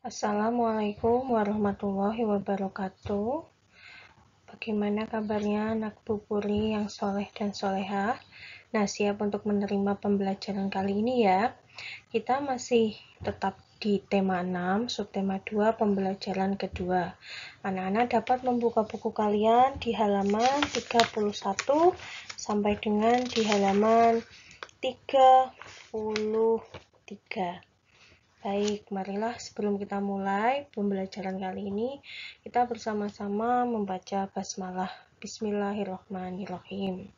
Assalamualaikum warahmatullahi wabarakatuh. Bagaimana kabarnya anak Pupuri yang soleh dan solehah? Nah, siap untuk menerima pembelajaran kali ini ya. Kita masih tetap di tema 6, subtema 2, pembelajaran kedua. Anak-anak dapat membuka buku kalian di halaman 31 sampai dengan di halaman 33. Baik, marilah sebelum kita mulai pembelajaran kali ini, kita bersama-sama membaca basmalah. Bismillahirrahmanirrahim.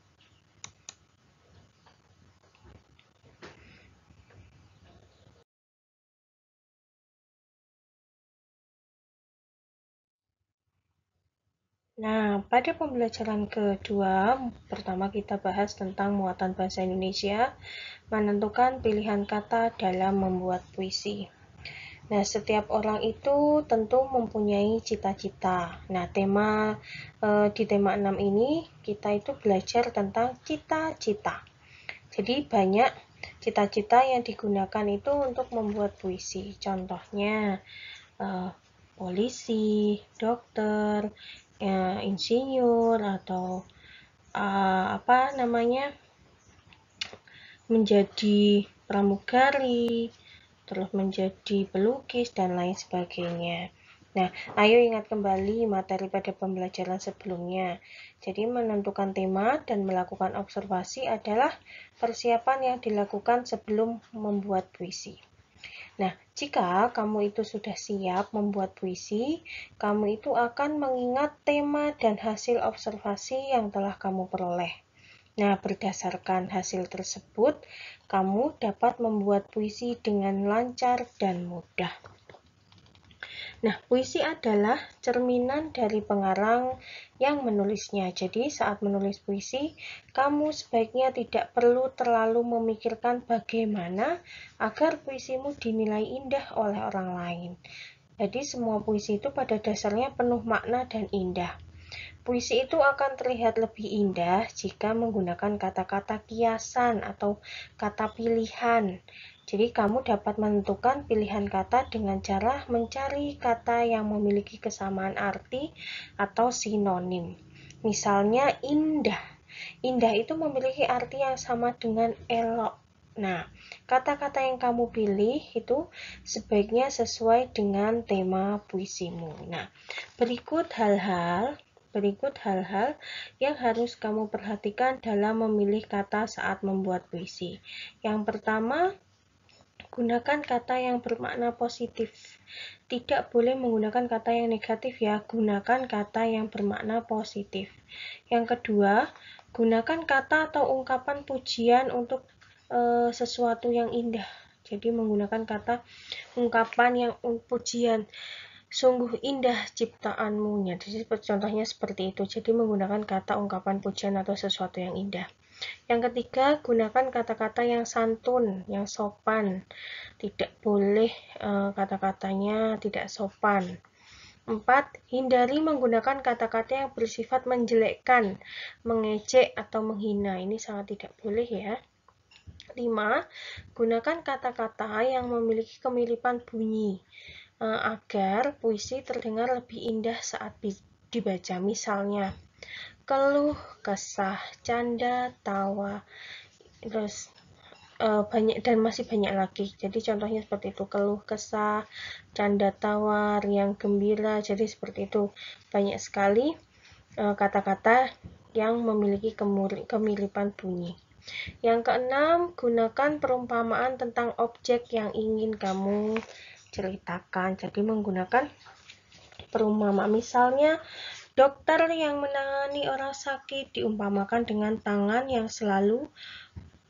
Nah, pada pembelajaran kedua, pertama kita bahas tentang muatan bahasa Indonesia, menentukan pilihan kata dalam membuat puisi. Nah, setiap orang itu tentu mempunyai cita-cita. Nah, di tema 6 ini kita itu belajar tentang cita-cita. Jadi banyak cita-cita yang digunakan itu untuk membuat puisi. Contohnya polisi, dokter, insinyur, atau menjadi pramugari, terus menjadi pelukis, dan lain sebagainya. Nah, ayo ingat kembali materi pada pembelajaran sebelumnya. Jadi, menentukan tema dan melakukan observasi adalah persiapan yang dilakukan sebelum membuat puisi. Nah, jika kamu itu sudah siap membuat puisi, kamu itu akan mengingat tema dan hasil observasi yang telah kamu peroleh. Nah, berdasarkan hasil tersebut, kamu dapat membuat puisi dengan lancar dan mudah. Nah, puisi adalah cerminan dari pengarang yang menulisnya. Jadi, saat menulis puisi, kamu sebaiknya tidak perlu terlalu memikirkan bagaimana agar puisimu dinilai indah oleh orang lain. Jadi, semua puisi itu pada dasarnya penuh makna dan indah. Puisi itu akan terlihat lebih indah jika menggunakan kata-kata kiasan atau kata pilihan. Jadi kamu dapat menentukan pilihan kata dengan cara mencari kata yang memiliki kesamaan arti atau sinonim. Misalnya indah. Indah itu memiliki arti yang sama dengan elok. Nah, kata-kata yang kamu pilih itu sebaiknya sesuai dengan tema puisimu. Nah, berikut hal-hal yang harus kamu perhatikan dalam memilih kata saat membuat puisi. Yang pertama, gunakan kata yang bermakna positif. Tidak boleh menggunakan kata yang negatif ya, gunakan kata yang bermakna positif. Yang kedua, gunakan kata atau ungkapan pujian untuk sesuatu yang indah. Jadi menggunakan kata ungkapan yang pujian. Sungguh indah ciptaanmu. Jadi contohnya seperti itu. Jadi menggunakan kata ungkapan pujian atau sesuatu yang indah. Yang ketiga, gunakan kata-kata yang santun, yang sopan. Tidak boleh kata-katanya tidak sopan. 4. Hindari menggunakan kata-kata yang bersifat menjelekkan, mengejek, atau menghina. Ini sangat tidak boleh ya. 5. Gunakan kata-kata yang memiliki kemiripan bunyi agar puisi terdengar lebih indah saat dibaca. Misalnya, keluh, kesah, canda, tawa, terus banyak dan masih banyak lagi. Jadi contohnya seperti itu, keluh, kesah, canda, tawa, riang, gembira. Jadi seperti itu, banyak sekali kata-kata yang memiliki kemiripan bunyi. Yang keenam, gunakan perumpamaan tentang objek yang ingin kamu ceritakan. Jadi menggunakan perumpamaan, misalnya dokter yang menangani orang sakit diumpamakan dengan tangan yang selalu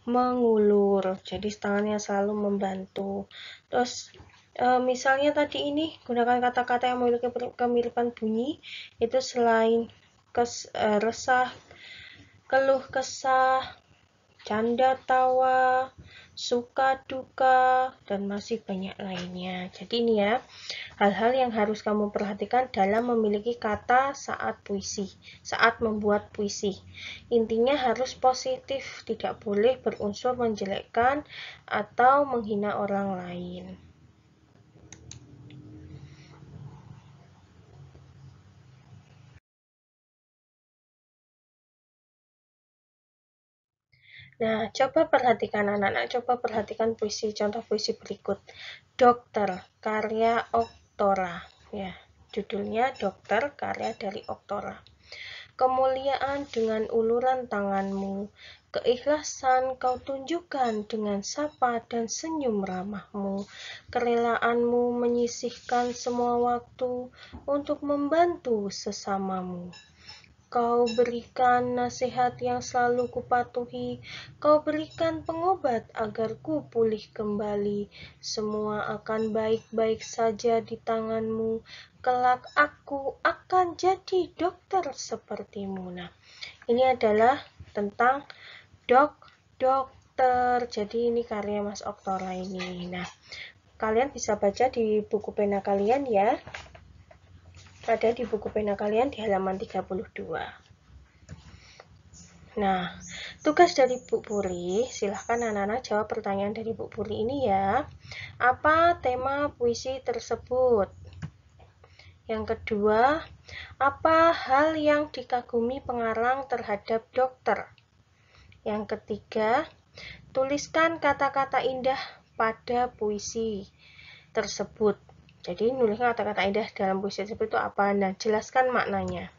mengulur. Jadi tangan yang selalu membantu. Terus misalnya tadi ini gunakan kata-kata yang memiliki kemiripan bunyi, itu selain resah, keluh kesah, canda tawa, suka duka, dan masih banyak lainnya. Jadi ini ya, hal-hal yang harus kamu perhatikan dalam memiliki kata saat membuat puisi. Intinya harus positif, tidak boleh berunsur menjelekkan atau menghina orang lain. Nah, coba perhatikan anak-anak, coba perhatikan puisi, contoh puisi berikut. Dokter, karya Oktora. Ya, judulnya Dokter, karya dari Oktora. Kemuliaan dengan uluran tanganmu, keikhlasan kau tunjukkan dengan sapa dan senyum ramahmu, kerelaanmu menyisihkan semua waktu untuk membantu sesamamu. Kau berikan nasihat yang selalu kupatuhi, kau berikan pengobat agar ku pulih kembali. Semua akan baik-baik saja di tanganmu, kelak aku akan jadi dokter sepertimu. Nah, ini adalah tentang dokter. Jadi ini karya Mas Oktora ini. Nah, kalian bisa baca di buku pena kalian ya. Ada di buku pena kalian di halaman 32. Nah, tugas dari Bu Puri, silahkan anak-anak jawab pertanyaan dari Bu Puri ini ya. Apa tema puisi tersebut? Yang kedua, apa hal yang dikagumi pengarang terhadap dokter? Yang ketiga, tuliskan kata-kata indah pada puisi tersebut. Jadi, nuliskan kata-kata indah dalam puisi tersebut itu apa? Nah, jelaskan maknanya.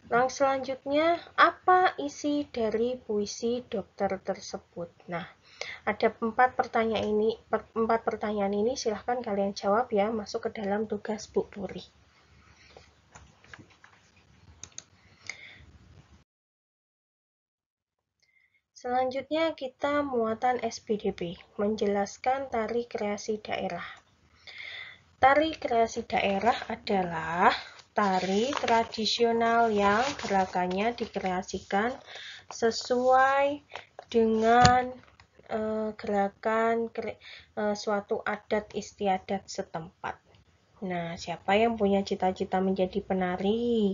Yang selanjutnya, apa isi dari puisi dokter tersebut? Nah, ada 4 pertanyaan ini silahkan kalian jawab ya, masuk ke dalam tugas Bu Puri. Selanjutnya kita muatan SPDB, menjelaskan tari kreasi daerah. Tari kreasi daerah adalah tari tradisional yang gerakannya dikreasikan sesuai dengan gerakan suatu adat istiadat setempat. Nah, siapa yang punya cita-cita menjadi penari?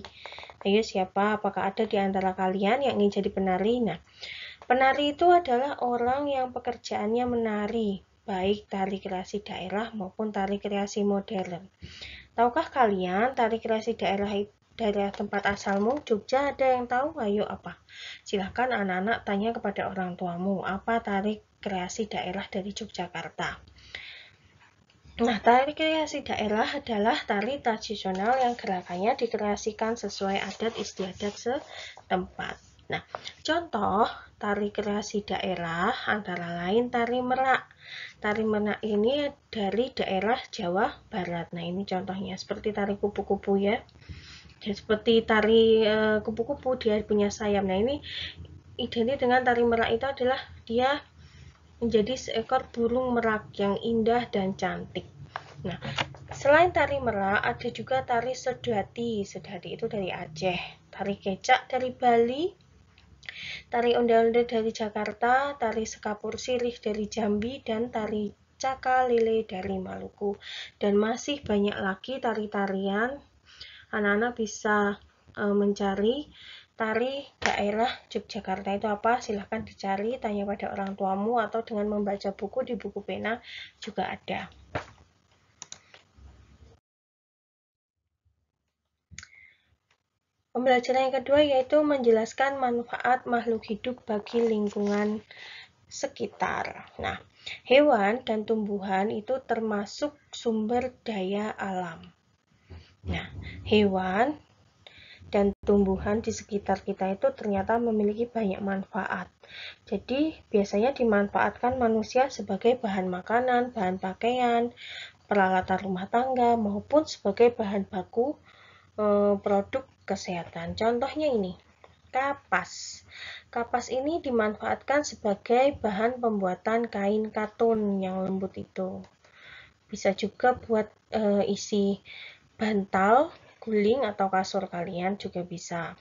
Ayo, siapa? Apakah ada di antara kalian yang ingin jadi penari? Nah, penari itu adalah orang yang pekerjaannya menari, baik tari kreasi daerah maupun tari kreasi modern. Tahukah kalian tari kreasi daerah tempat asalmu? Jogja ada yang tahu? Ayo apa? Silahkan anak-anak tanya kepada orang tuamu, apa tari kreasi daerah dari Yogyakarta? Nah, tari kreasi daerah adalah tari tradisional yang gerakannya dikreasikan sesuai adat istiadat setempat. Nah, contoh tari kreasi daerah antara lain tari merak. Tari merak ini dari daerah Jawa Barat. Nah, ini contohnya seperti tari kupu-kupu ya. Seperti tari kupu-kupu, dia punya sayap. Nah, ini identik dengan tari merak itu adalah dia menjadi seekor burung merak yang indah dan cantik. Nah, selain tari merak, ada juga tari sedati. Sedati itu dari Aceh, tari kecak dari Bali, tari onde-onde dari Jakarta, tari sekapur sirih dari Jambi, dan tari caka lele dari Maluku. Dan masih banyak lagi tari-tarian. Anak-anak bisa mencari tari daerah Yogyakarta itu apa? Silahkan dicari, tanya pada orang tuamu, atau dengan membaca buku di buku pena juga ada. Pembelajaran yang kedua yaitu menjelaskan manfaat makhluk hidup bagi lingkungan sekitar. Nah, hewan dan tumbuhan itu termasuk sumber daya alam. Nah, hewan dan tumbuhan di sekitar kita itu ternyata memiliki banyak manfaat. Jadi, biasanya dimanfaatkan manusia sebagai bahan makanan, bahan pakaian, peralatan rumah tangga, maupun sebagai bahan baku produk kesehatan. Contohnya ini, kapas. Kapas ini dimanfaatkan sebagai bahan pembuatan kain katun yang lembut itu. Bisa juga buat isi bantal, guling, atau kasur kalian juga bisa.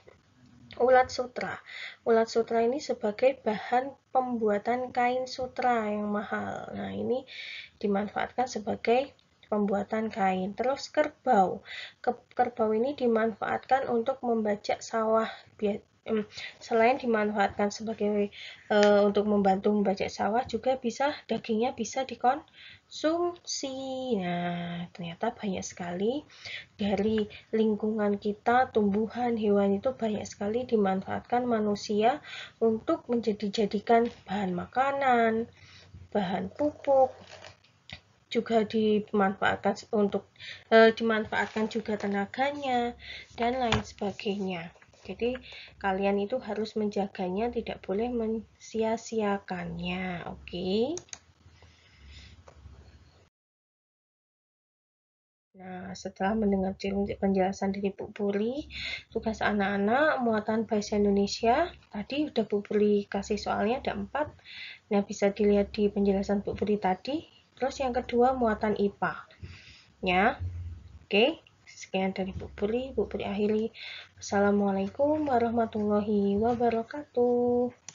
Ulat sutra. Ulat sutra ini sebagai bahan pembuatan kain sutra yang mahal. Nah, ini dimanfaatkan sebagai pembuatan kain. Terus kerbau. Kerbau ini dimanfaatkan untuk membajak sawah. selain dimanfaatkan sebagai untuk membantu membajak sawah, juga dagingnya bisa dikonsumsi. Nah, ternyata banyak sekali dari lingkungan kita, tumbuhan, hewan itu banyak sekali dimanfaatkan manusia untuk dijadikan bahan makanan, bahan pupuk, juga dimanfaatkan juga tenaganya dan lain sebagainya. Jadi kalian itu harus menjaganya, tidak boleh mensia-siakannya. Oke. Nah, setelah mendengar penjelasan dari Bu Puri, tugas anak-anak muatan bahasa Indonesia, tadi udah Bu Puri kasih soalnya ada 4. Nah, bisa dilihat di penjelasan Bu Puri tadi. Terus yang kedua, muatan IPA. Ya, oke. Sekian dari Bu Puri akhiri. Assalamualaikum warahmatullahi wabarakatuh.